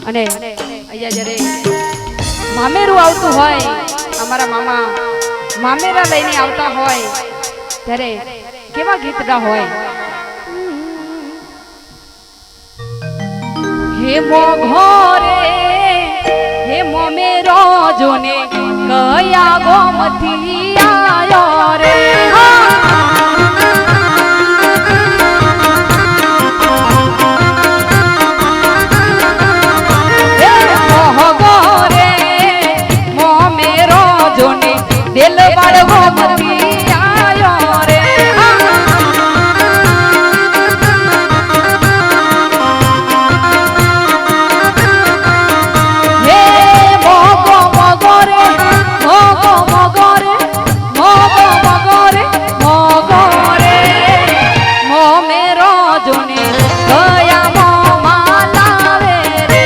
અને અહીંયા જ્યારે મામેરું આવતું હોય, અમારા મામા મામેરા લઈને આવતા હોય ત્યારે કેવા ગીત ગા હોય. હે મોઘોરે હે મોમેરો જોને કયા ગોમથી આયો રે. દિલ બળવો મતી આયો રે. હે મોગો મોગો રે મોગો મોગો રે મોગો મોગો રે મોગો રે મો મેરો જોને ગયા મો માલાવે રે.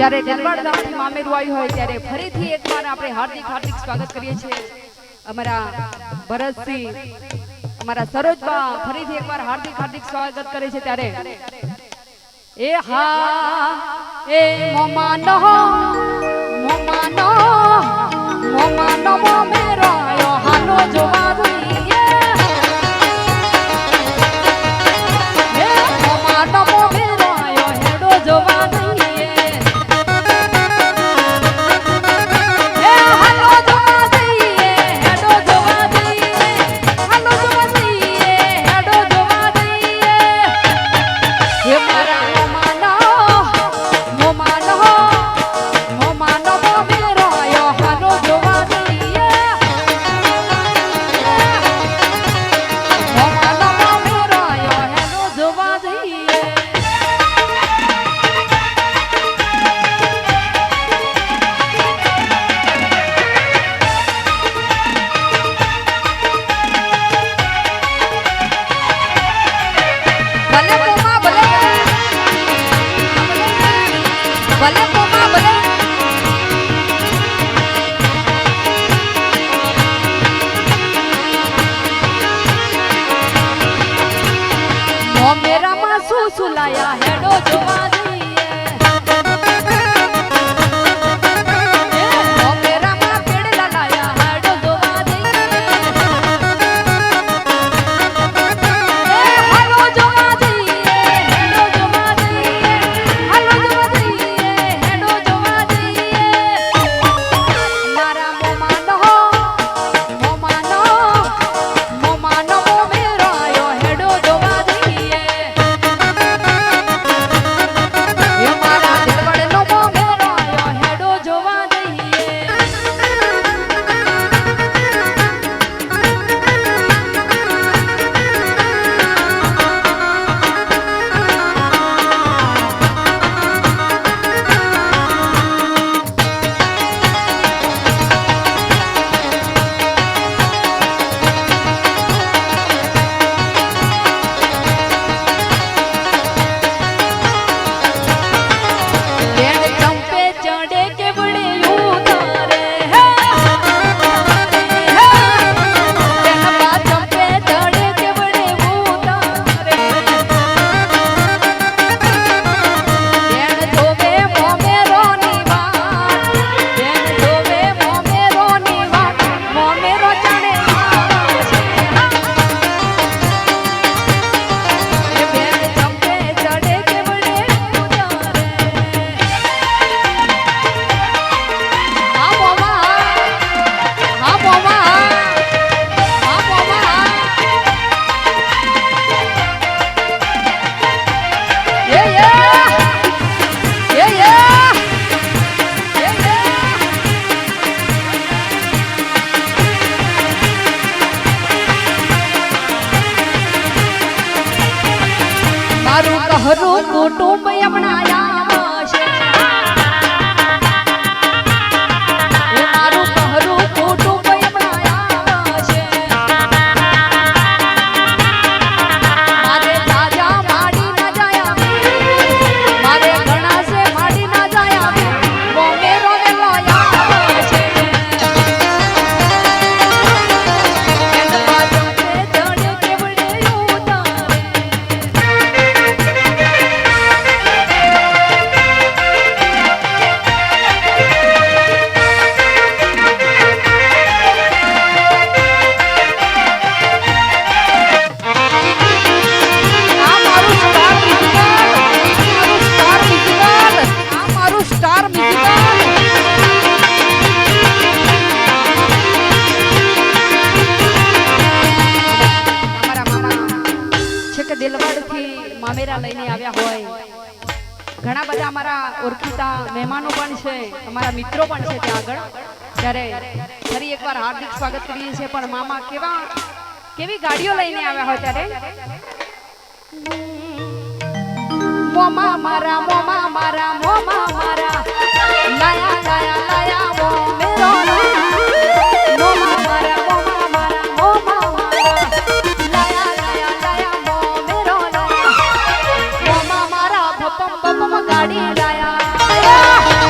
જ્યારે દિલવાડ ગામથી મામેરું આવ્યું હોય ત્યારે ફરીથી એકવાર આપણે હાર્દિક હાર્દિક સ્વાગત કરીએ છીએ અમારા ભરતસિંહ અમારા સરોજબા ફરીથી એકવાર હાર્દિક હાર્દિક સ્વાગત કરે છે ત્યારે એ હા એ મોમાનો મોમેરો આયો હાલો જોવા જોઈએ એ મોમાનો મોમેરો આયો હેડો જોવા જોઈએ એ હાલો જોવા જોઈએ હેડો જોવા જોઈએ હાલો જોવા જોઈએ હેડો જોવા જોઈએ એ મારા सुलाया हेडो जोवा कहरो कुटुंब अपनाया मारू कहरो कुटुंब अपनाया मारे राजा माड़ी ना जाया मारे घना से माड़ी ना जाया वो मेरो लाया મામેરા લઈને આવ્યા હોય ઘણા બધા અમારા ઓળખીતા મહેમાનો પણ છે અમારા મિત્રો પણ છે ત્યાં આગળ ત્યારે ફરી એકવાર હાર્દિક સ્વાગત કરીએ છીએ પણ મામા કેવી ગાડીઓ લઈને આવ્યા હોય ત્યારે મોમા મારા લાયા લાયા લાયા વો મેરો મોમા મારા गाड़ी लाया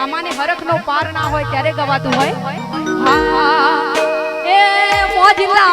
મામાને હરખનો પાર ના હોય ત્યારે ગવાતું હોય. હા એ મોજલા